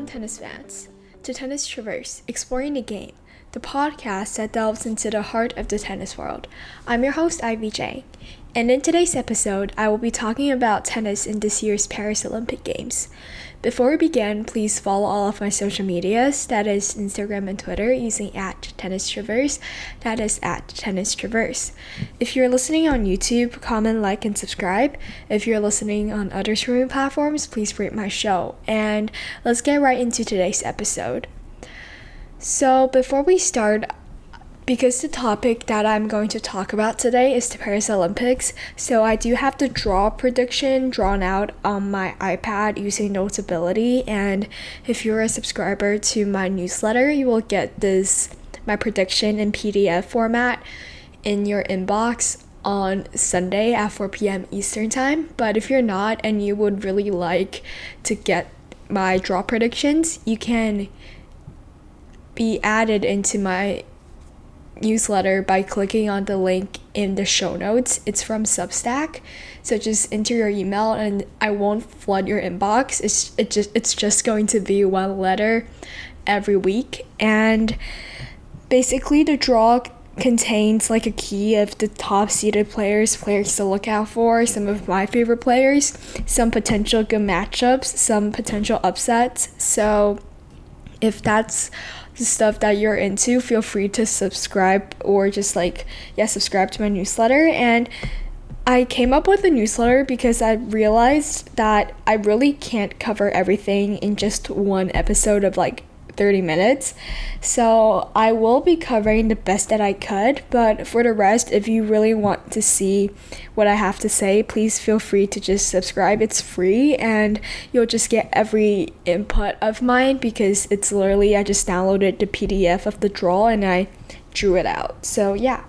tennis fans, to Tennis Traverse, Exploring the Game, the podcast that delves into the heart of the tennis world. I'm your host, Ivy J, and in today's episode, I will be talking about tennis in this year's Paris Olympic Games. Before we begin, please follow all of my social medias, that is Instagram and Twitter, using @TennisTraverse, that is @TennisTraverse. If you're listening on YouTube, comment, like, and subscribe. If you're listening on other streaming platforms, please rate my show. And let's get right into today's episode. So before we start, because the topic that I'm going to talk about today is the Paris Olympics, so I do have the draw prediction drawn out on my iPad using Notability, and if you're a subscriber to my newsletter, you will get my prediction in PDF format in your inbox on Sunday at 4 p.m. Eastern Time. But if you're not and you would really like to get my draw predictions, you can be added into my newsletter by clicking on the link in the show notes. It's from Substack, so just enter your email and I won't flood your inbox. It's just going to be one letter every week, and basically the draw contains like a key of the top seeded players to look out for, some of my favorite players, some potential good matchups, some potential upsets. So if that's the stuff that you're into, feel free to subscribe or just subscribe to my newsletter. And I came up with a newsletter because I realized that I really can't cover everything in just one episode of 30 minutes. So I will be covering the best that I could, but for the rest, if you really want to see what I have to say, please feel free to just subscribe. It's free and you'll just get every input of mine because it's literally, I just downloaded the PDF of the draw and I drew it out. So yeah.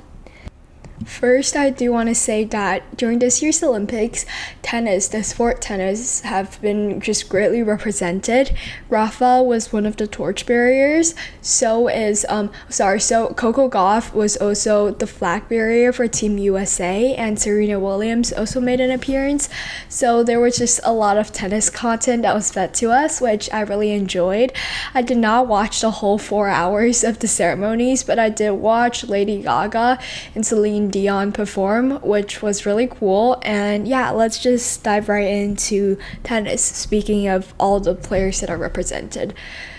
First, I do want to say that during this year's Olympics, the sport tennis, have been just greatly represented. Rafa was one of the torchbearers. So Coco Gauff was also the flag bearer for Team USA, and Serena Williams also made an appearance. So there was just a lot of tennis content that was fed to us, which I really enjoyed. I did not watch the whole 4 hours of the ceremonies, but I did watch Lady Gaga and Celine Dion perform, which was really cool. And yeah, let's just dive right into tennis, speaking of all the players that are represented.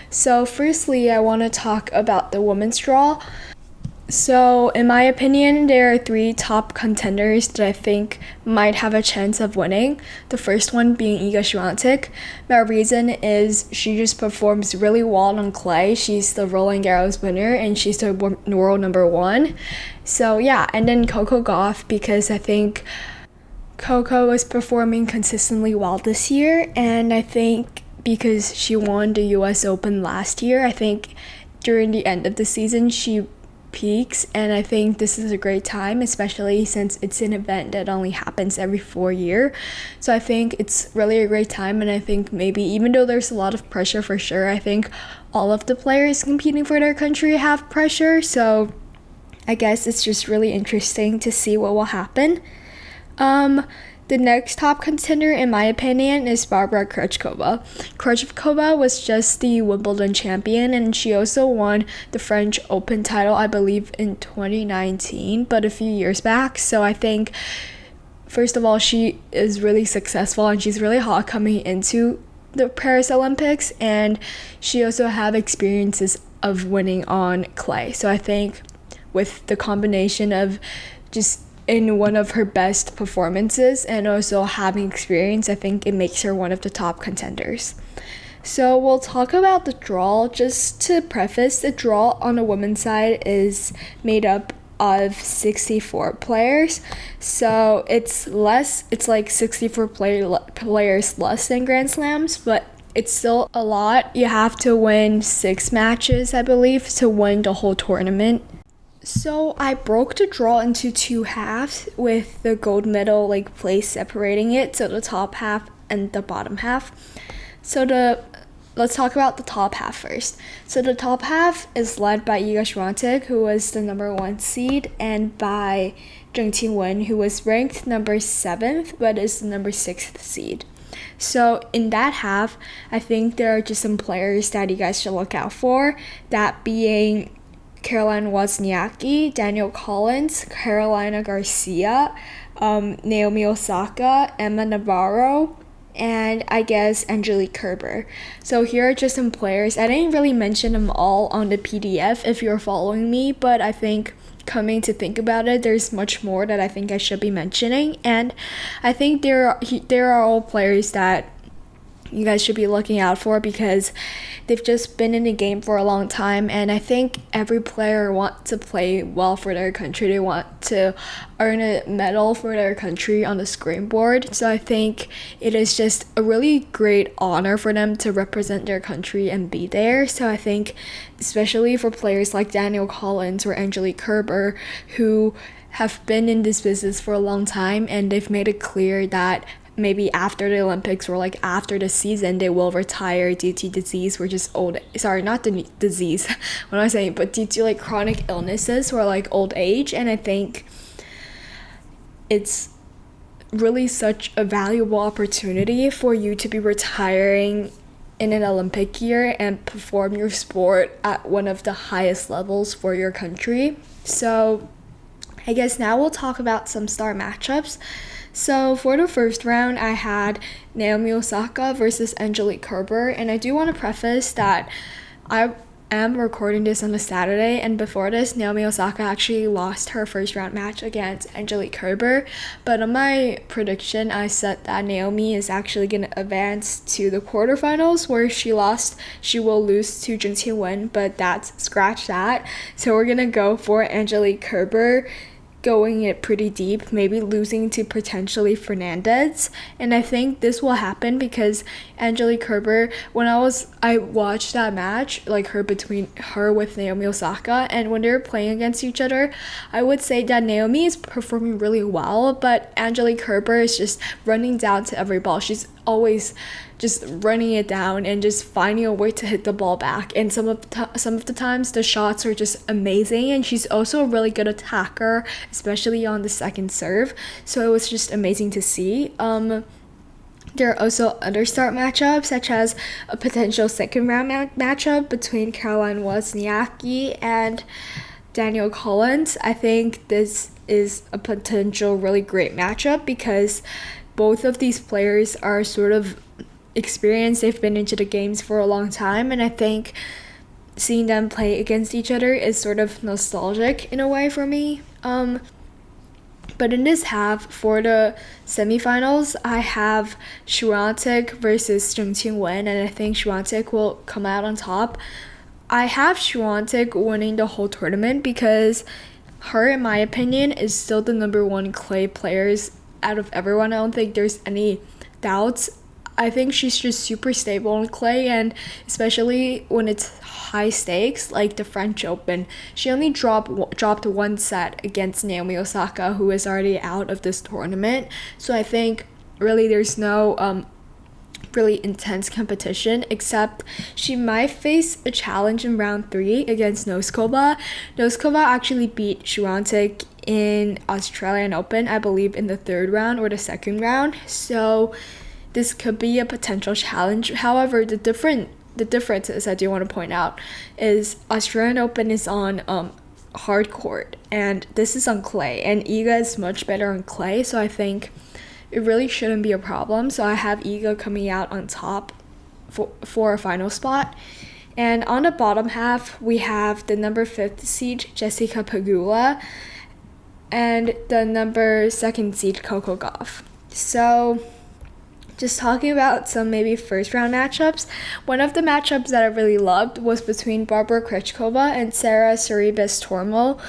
So firstly, I want to talk about the women's draw. So in my opinion, there are 3 top contenders that I think might have a chance of winning. The first one being Iga Swiatek. My reason is she just performs really well on clay. She's the Roland Garros winner and she's the world number 1. So yeah, and then Coco Gauff, because I think Coco is performing consistently well this year, and I think because she won the US Open last year, I think during the end of the season she peaks, and I think this is a great time, especially since it's an event that only happens every 4 years. So I think it's really a great time, and I think maybe even though there's a lot of pressure for sure, I think all of the players competing for their country have pressure. So I guess it's just really interesting to see what will happen. The next top contender, in my opinion, is Barbara Krejcikova. Krejcikova was just the Wimbledon champion, and she also won the French Open title, I believe, in 2019, but a few years back. So I think, first of all, she is really successful and she's really hot coming into the Paris Olympics, and she also have experiences of winning on clay. So I think with the combination of just in one of her best performances and also having experience, I think it makes her one of the top contenders. So we'll talk about the draw. Just to preface, the draw on the women's side is made up of 64 players. So it's 64 players less than Grand Slams, but it's still a lot. You have to win 6 matches, I believe, to win the whole tournament. So I broke the draw into 2 halves with the gold medal place separating it, so the top half and the bottom half. Let's talk about the top half first. So the top half is led by Iga Swiatek, who was the number 1 seed, and by Zheng Qinwen, who was ranked number 7th but is the number 6th seed. So in that half, I think there are just some players that you guys should look out for, that being Caroline Wozniacki, Danielle Collins, Carolina Garcia, Naomi Osaka, Emma Navarro, and I guess Angelique Kerber. So here are just some players. I didn't really mention them all on the PDF if you're following me, but I think coming to think about it, there's much more that I think I should be mentioning, and I think there are all players that you guys should be looking out for because they've just been in the game for a long time, and I think every player wants to play well for their country. They want to earn a medal for their country on the screen board. So I think it is just a really great honor for them to represent their country and be there. So I think especially for players like Danielle Collins or Angelique Kerber, who have been in this business for a long time, and they've made it clear that maybe after the Olympics or like after the season they will retire due to disease, or just not the disease what am I saying, but due to like chronic illnesses or like old age. And I think it's really such a valuable opportunity for you to be retiring in an Olympic year and perform your sport at one of the highest levels for your country. So I guess now we'll talk about some star matchups. So for the first round, I had Naomi Osaka versus Angelique Kerber, and I do want to preface that I am recording this on a Saturday, and before this, Naomi Osaka actually lost her first round match against Angelique Kerber, but on my prediction, I said that Naomi is actually going to advance to the quarterfinals, where she will lose to Jung Qin-wen, but scratch that. So we're going to go for Angelique Kerber going it pretty deep, maybe losing to potentially Fernandez. And I think this will happen because Angelique Kerber, when I watched that match, like between her with Naomi Osaka, and when they were playing against each other, I would say that Naomi is performing really well, but Angelique Kerber is just running down to every ball. She's always just running it down and just finding a way to hit the ball back, and some of the times the shots are just amazing, and she's also a really good attacker, especially on the second serve. So it was just amazing to see. There are also other start matchups, such as a potential second round matchup between Caroline Wozniacki and Danielle Collins. I think this is a potential really great matchup because both of these players are sort of experienced. They've been into the games for a long time, and I think seeing them play against each other is sort of nostalgic in a way for me. But in this half, for the semifinals, I have Swiatek versus Jung Qin-wen, and I think Swiatek will come out on top. I have Swiatek winning the whole tournament because her, in my opinion, is still the number one clay players out of everyone. I don't think there's any doubts. I think she's just super stable on clay, and especially when it's high stakes like the French Open, she only dropped one set against Naomi Osaka, who is already out of this tournament. So I think really there's no really intense competition, except she might face a challenge in round 3 against Noskova. Noskova actually beat Swiatek in Australian Open, I believe in the 3rd round or the 2nd round. So this could be a potential challenge. However, the differences I do want to point out is Australian Open is on hard court, and this is on clay, and Iga is much better on clay, so I think it really shouldn't be a problem. So I have Iga coming out on top for a final spot. And on the bottom half, we have the number 5th seed Jessica Pegula and the number 2nd seed Coco Gauff. So just talking about some maybe first round matchups, one of the matchups that I really loved was between Barbara Krejcikova and Sarah Sorribes-Tormo.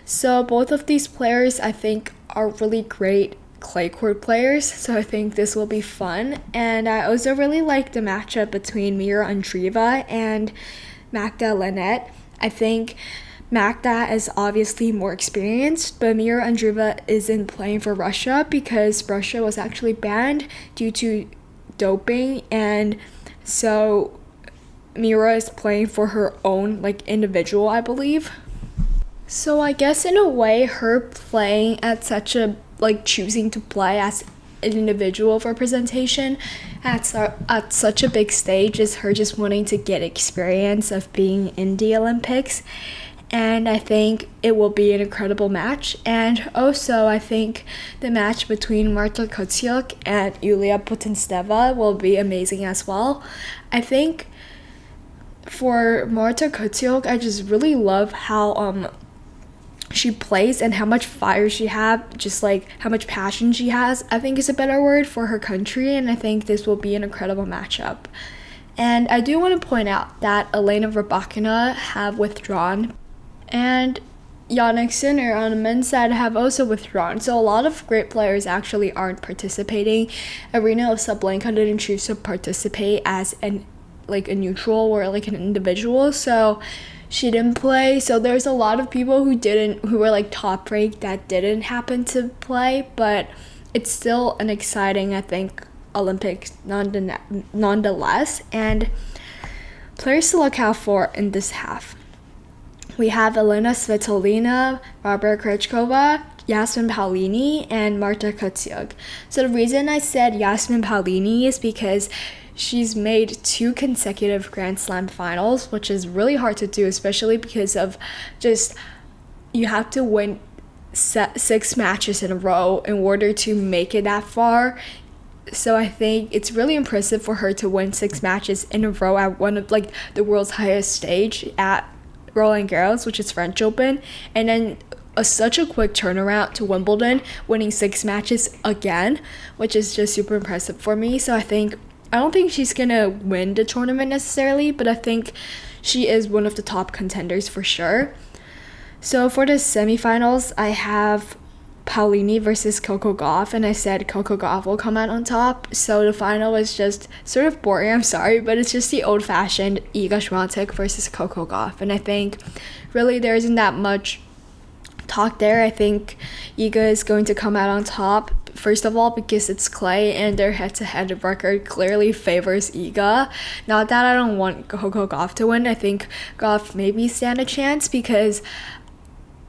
So both of these players I think are really great clay court players, so I think this will be fun. And I also really like the matchup between Mira Andreeva and Magda Linette. I think Magda is obviously more experienced, but Mira Andreeva isn't playing for Russia because Russia was actually banned due to doping, and so Mira is playing for her own individual, I believe. So I guess in a way her playing at such a choosing to play as individual representation at such a big stage is her just wanting to get experience of being in the Olympics. And I think it will be an incredible match. And also, I think the match between Marta Kotyuk and Yulia Putintseva will be amazing as well. I think for Marta Kotyuk, I just really love how she plays and how much fire she has, just like how much passion she has, I think is a better word, for her country. And I think this will be an incredible matchup. And I do want to point out that Elena Rybakina have withdrawn, and Yannick Sinner on the men's side have also withdrawn. So a lot of great players actually aren't participating. Arina Sabalenka didn't choose to participate as a neutral or like an individual, so she didn't play. So there's a lot of people who were like top ranked that didn't happen to play, but it's still an exciting, I think, Olympics nonetheless. And players to look out for in this half: we have Elena Svitolina, Barbara Krejcikova, Yasmin Paolini, and Marta Kotyuk. So the reason I said Yasmin Paolini is because she's made 2 consecutive Grand Slam finals, which is really hard to do, especially because of just you have to win 6 matches in a row in order to make it that far. So I think it's really impressive for her to win 6 matches in a row at one of like the world's highest stage at Roland Garros, which is French Open, and then such a quick turnaround to Wimbledon, winning 6 matches again, which is just super impressive for me. So I don't think she's gonna win the tournament necessarily, but I think she is one of the top contenders for sure. So for the semifinals, I have Paolini versus Coco Gauff, and I said Coco Gauff will come out on top. So the final is just sort of boring, I'm sorry, but it's just the old-fashioned Iga Świątek versus Coco Gauff, and I think really there isn't that much talk there. I think Iga is going to come out on top, first of all because it's clay and their head-to-head record clearly favors Iga. Not that I don't want Coco Gauff to win. I think Gauff maybe stand a chance because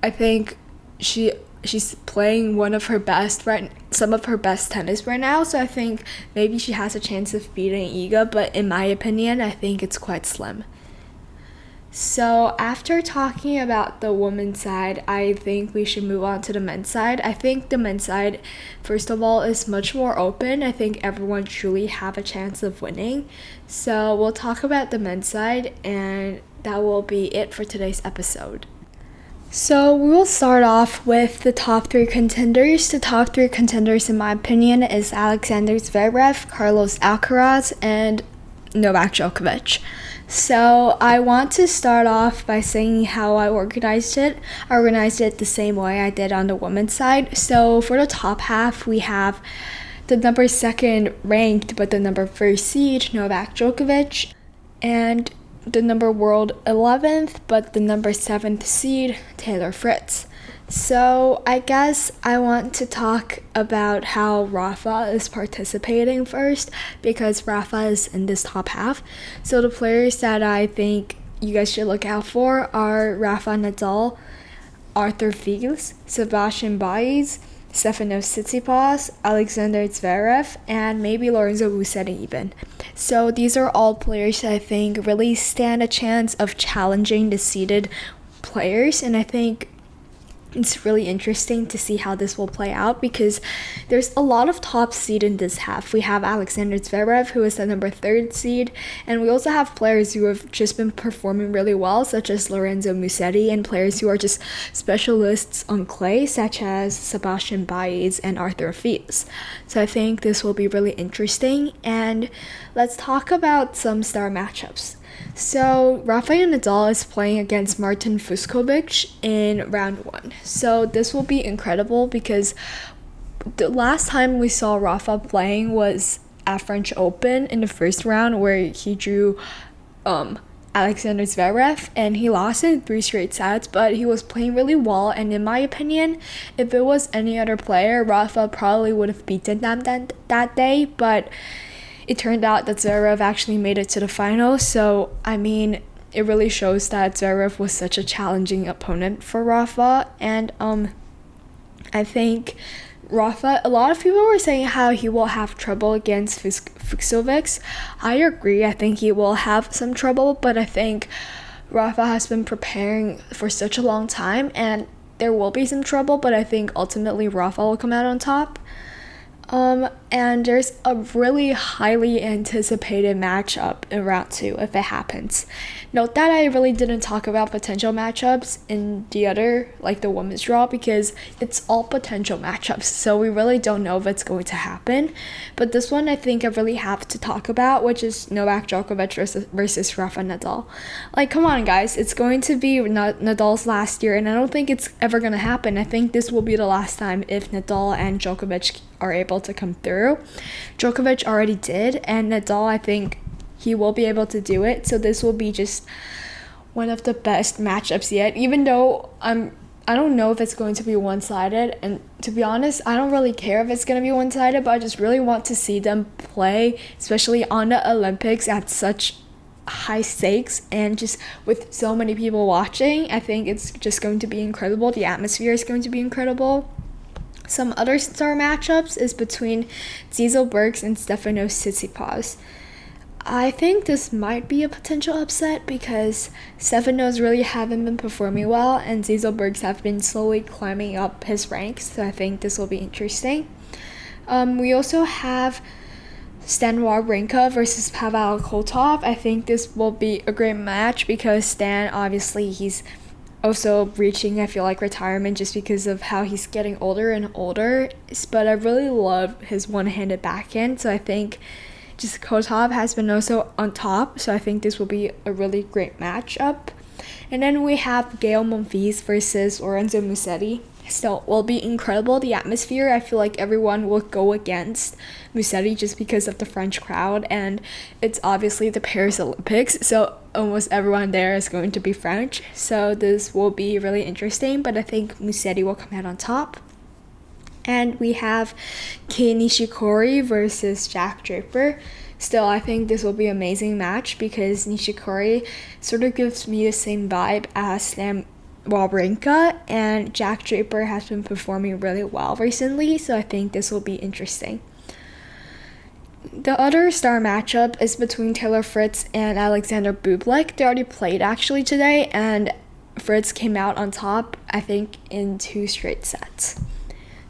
I think she's playing some of her best tennis right now, so I think maybe she has a chance of beating Iga, but in my opinion, I think it's quite slim. So after talking about the women's side, I think we should move on to the men's side. I think the men's side, first of all, is much more open. I think everyone truly have a chance of winning. So we'll talk about the men's side, and that will be it for today's episode. So we will start off with the top 3 contenders. The top 3 contenders, in my opinion, is Alexander Zverev, Carlos Alcaraz, and Novak Djokovic. So I want to start off by saying how I organized it. I organized it the same way I did on the women's side. So for the top half, we have the number 2nd ranked but the number 1st seed, Novak Djokovic, and the number world 11th but the number 7th seed, Taylor Fritz. So I guess I want to talk about how Rafa is participating first, because Rafa is in this top half. So the players that I think you guys should look out for are Rafa Nadal, Arthur Fils, Sebastian Baez, Stefanos Tsitsipas, Alexander Zverev, and maybe Lorenzo Musetti even. So these are all players that I think really stand a chance of challenging the seeded players, and I think it's really interesting to see how this will play out because there's a lot of top seed in this half. We have Alexander Zverev, who is the number 3rd seed, and we also have players who have just been performing really well, such as Lorenzo Musetti, and players who are just specialists on clay, such as Sebastian Baez and Arthur Fils. So I think this will be really interesting, and let's talk about some star matchups. So Rafael Nadal is playing against Martin Fucsovics in round 1. So this will be incredible because the last time we saw Rafa playing was at French Open in the first round, where he drew Alexander Zverev and he lost in 3 straight sets, but he was playing really well, and in my opinion, if it was any other player, Rafa probably would have beaten them that day, but it turned out that Zverev actually made it to the final. So, I mean, it really shows that Zverev was such a challenging opponent for Rafa. And I think Rafa, a lot of people were saying how he will have trouble against Fucsovics. I agree. I think he will have some trouble, but I think Rafa has been preparing for such a long time, and there will be some trouble, but I think ultimately Rafa will come out on top. And there's a really highly anticipated matchup in round 2 if it happens. Note that I really didn't talk about potential matchups in the other, like the women's draw, because it's all potential matchups, so we really don't know if it's going to happen. But this one I think I really have to talk about, which is Novak Djokovic versus Rafa Nadal. Like, come on guys, it's going to be Nadal's last year, and I don't think it's ever going to happen. I think this will be the last time if Nadal and Djokovic are able to come through. Djokovic already did, and Nadal, I think he will be able to do it. So this will be just one of the best matchups yet, even though I don't know if it's going to be one-sided, and to be honest, I don't really care if it's going to be one-sided, but I just really want to see them play, especially on the Olympics at such high stakes and just with so many people watching. I think it's just going to be incredible. The atmosphere is going to be incredible. Some other star matchups is between Zizel Bergs and Stefanos Tsitsipas. I think this might be a potential upset because Stefanos really haven't been performing well, and Zizel Bergs have been slowly climbing up his ranks, so I think this will be interesting. We also have Stan Wawrinka versus Pavel Kotov. I think this will be a great match because Stan, obviously, he's also reaching, I feel like, retirement just because of how he's getting older and older, but I really love his one-handed backhand, so I think just Kotov has been also on top, so I think this will be a really great matchup. And then we have Gael Monfils versus Lorenzo Musetti. So it will be incredible. The atmosphere, I feel like everyone will go against Musetti just because of the French crowd, and it's obviously the Paris Olympics, so almost everyone there is going to be French. So this will be really interesting, but I think Musetti will come out on top. And we have Kei Nishikori versus Jack Draper. Still, I think this will be an amazing match because Nishikori sort of gives me the same vibe as Stan Wawrinka, and Jack Draper has been performing really well recently, so I think this will be interesting. The other star matchup is between Taylor Fritz and Alexander Bublik. They already played actually today, and Fritz came out on top, I think, in 2 straight sets.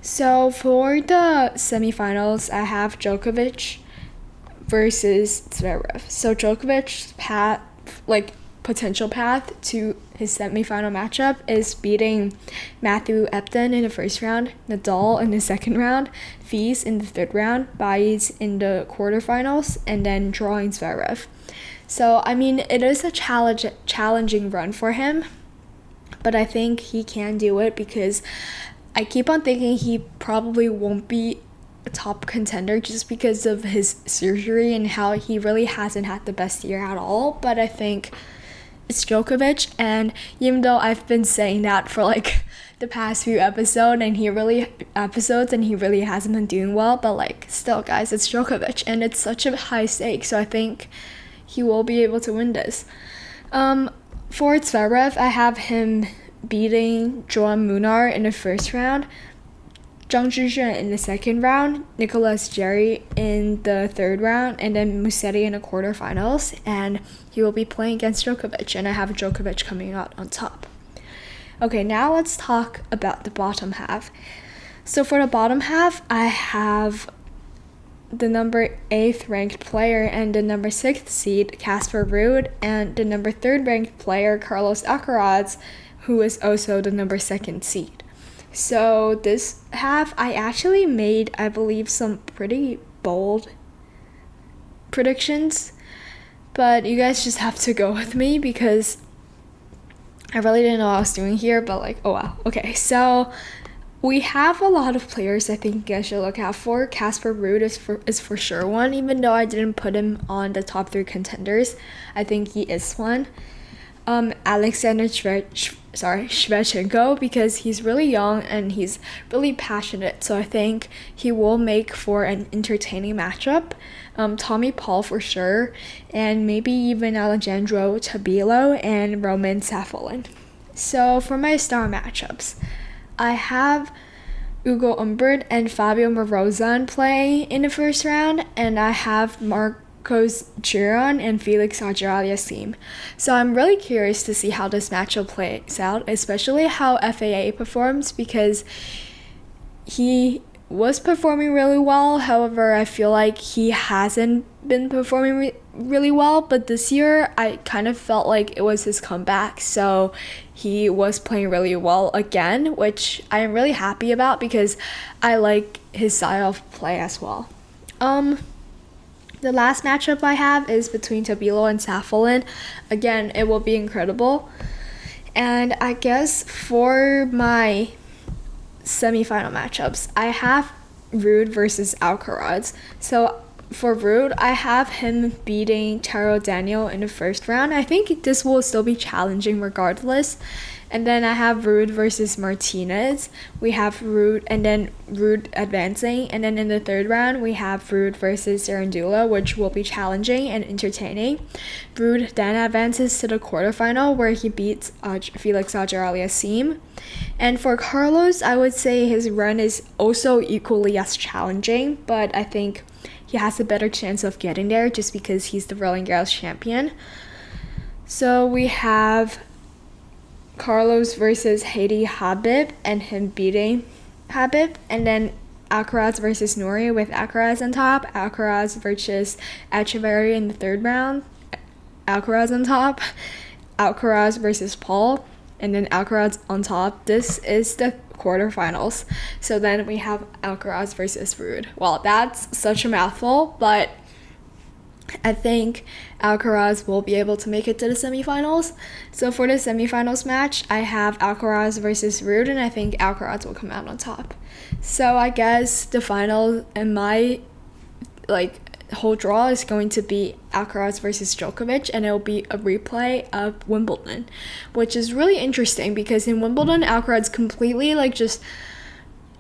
So for the semifinals, I have Djokovic versus Zverev. So Djokovic's potential path to his semifinal matchup is beating Matthew Epton in the first round, Nadal in the second round, Fils in the third round, Baez in the quarterfinals, and then drawing Zverev. So, I mean, it is a challenging run for him, but I think he can do it because I keep on thinking he probably won't be a top contender just because of his surgery and how he really hasn't had the best year at all. But I think it's Djokovic, and even though I've been saying that for like the past few episodes and he really hasn't been doing well, but still guys, it's Djokovic and it's such a high stake, so I think he will be able to win this. For Zverev, I have him beating Joan Munar in the first round, Zhang Zhizhen in the second round, Nicolas Jarry in the third round, and then Musetti in the quarterfinals, and he will be playing against Djokovic, and I have Djokovic coming out on top. Okay, now let's talk about the bottom half. So for the bottom half, I have the number 8th ranked player and the number 6th seed, Casper Ruud, and the number 3rd ranked player, Carlos Alcaraz, who is also the number 2nd seed. So this half, I actually made, I believe, some pretty bold predictions, but you guys just have to go with me because I really didn't know what I was doing here, but oh wow. Okay, so we have a lot of players I think you guys should look out for. Casper Ruud is for sure one, even though I didn't put him on the top 3 contenders. I think he is one. Alexander Shevchenko, because he's really young and he's really passionate, so I think he will make for an entertaining matchup. Tommy Paul for sure, and maybe even Alejandro Tabilo and Roman Safiullin. So for my star matchups, I have Ugo Humbert and Fabio Morozan play in the first round, and I have Marcos Giron and Felix Auger-Aliassime. So I'm really curious to see how this matchup plays out, especially how FAA performs, because he was performing really well. However, I feel like he hasn't been performing really well, but this year I kind of felt like it was his comeback, so he was playing really well again, which I am really happy about because I like his style of play as well. The last matchup I have is between Tabilo and Safiullin. Again, it will be incredible. And I guess for my semifinal matchups, I have Ruud versus Alcaraz. So for Ruud, I have him beating Taro Daniel in the first round. I think this will still be challenging regardless. And then I have Ruud versus Martinez. We have Ruud and then Ruud advancing. And then in the third round, we have Ruud versus Cerundolo, which will be challenging and entertaining. Ruud then advances to the quarterfinal where he beats Felix Auger-Aliassime. And for Carlos, I would say his run is also equally as challenging, but I think he has a better chance of getting there just because he's the Roland Garros champion. So we have Carlos versus Haiti Habib and him beating Habib, and then Alcaraz versus Nouri with Alcaraz on top, Alcaraz versus Echeverry in the third round, Alcaraz on top, Alcaraz versus Paul, and then Alcaraz on top. This is the quarterfinals. So then we have Alcaraz versus Ruud. Well, that's such a mouthful, but I think Alcaraz will be able to make it to the semifinals. So for the semifinals match, I have Alcaraz versus Ruud, and I think Alcaraz will come out on top. So I guess the final in my whole draw is going to be Alcaraz versus Djokovic, and it'll be a replay of Wimbledon, which is really interesting because in Wimbledon, Alcaraz completely just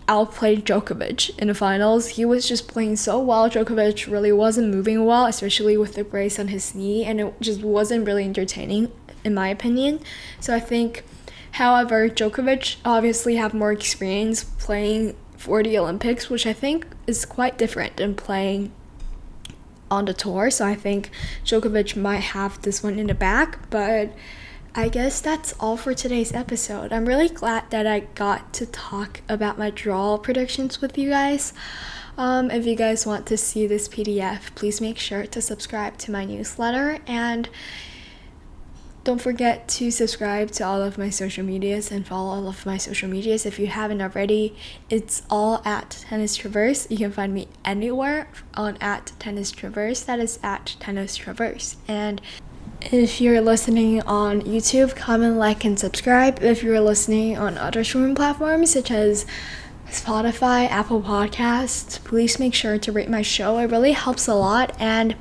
outplayed Djokovic in the finals. He was just playing so well. Djokovic really wasn't moving well, especially with the brace on his knee, and it just wasn't really entertaining in my opinion. So I think, however, Djokovic obviously have more experience playing for the Olympics, which I think is quite different than playing on the tour. So I think Djokovic might have this one in the back, but I guess that's all for today's episode. I'm really glad that I got to talk about my draw predictions with you guys. If you guys want to see this PDF, please make sure to subscribe to my newsletter, and don't forget to subscribe to all of my social medias and follow all of my social medias if you haven't already. It's all at Tennis Traverse. You can find me anywhere on at Tennis Traverse. That is at Tennis Traverse. And if you're listening on YouTube, comment, like, and subscribe. If you're listening on other streaming platforms such as Spotify, Apple Podcasts, please make sure to rate my show. It really helps a lot, and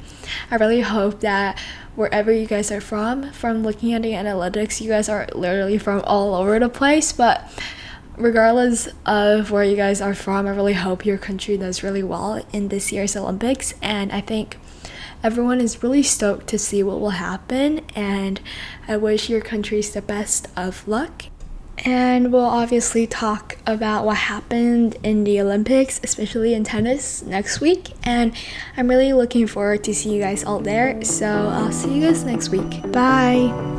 I really hope that wherever you guys are from looking at the analytics, you guys are literally from all over the place, but regardless of where you guys are from, I really hope your country does really well in this year's Olympics, and I think everyone is really stoked to see what will happen, and I wish your countries the best of luck. And we'll obviously talk about what happened in the Olympics, especially in tennis, next week. And I'm really looking forward to see you guys all there. So I'll see you guys next week. Bye!